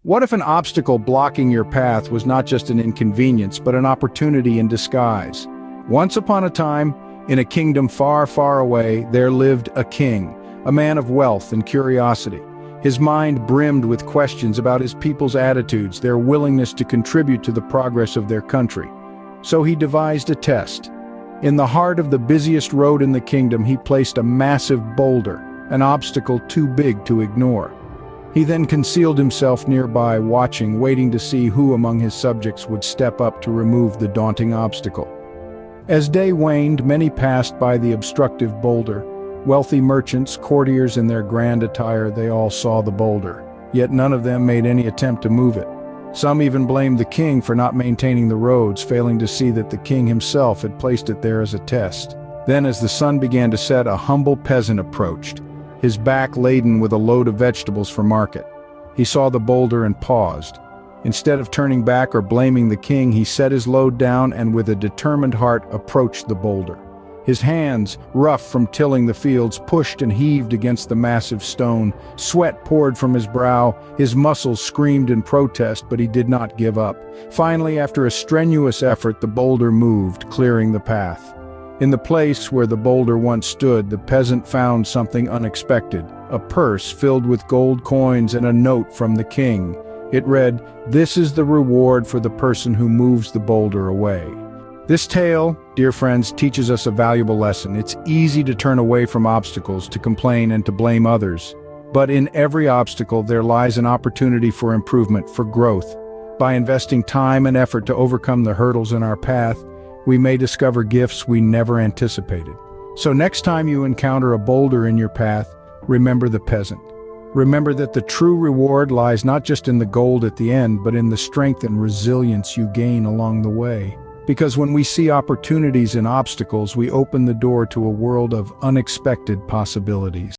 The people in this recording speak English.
What if an obstacle blocking your path was not just an inconvenience, but an opportunity in disguise? Once upon a time, in a kingdom far, far away, there lived a king, a man of wealth and curiosity. His mind brimmed with questions about his people's attitudes, their willingness to contribute to the progress of their country. So he devised a test. In the heart of the busiest road in the kingdom, he placed a massive boulder, an obstacle too big to ignore. He then concealed himself nearby, waiting to see who among his subjects would step up to remove the daunting obstacle. As day waned, many passed by the obstructive boulder. Wealthy merchants, courtiers in their grand attire, they all saw the boulder. Yet none of them made any attempt to move it. Some even blamed the king for not maintaining the roads, failing to see that the king himself had placed it there as a test. Then, as the sun began to set, a humble peasant approached, his back laden with a load of vegetables for market. He saw the boulder and paused. Instead of turning back or blaming the king, he set his load down and with a determined heart approached the boulder. His hands, rough from tilling the fields, pushed and heaved against the massive stone. Sweat poured from his brow, his muscles screamed in protest, but he did not give up. Finally, after a strenuous effort, the boulder moved, clearing the path. In the place where the boulder once stood, the peasant found something unexpected, a purse filled with gold coins and a note from the king. It read, "This is the reward for the person who moves the boulder away." This tale, dear friends, teaches us a valuable lesson. It's easy to turn away from obstacles, to complain and to blame others. But in every obstacle, there lies an opportunity for improvement, for growth. By investing time and effort to overcome the hurdles in our path, we may discover gifts we never anticipated. So next time you encounter a boulder in your path, remember the peasant. Remember that the true reward lies not just in the gold at the end, but in the strength and resilience you gain along the way. Because when we see opportunities in obstacles, we open the door to a world of unexpected possibilities.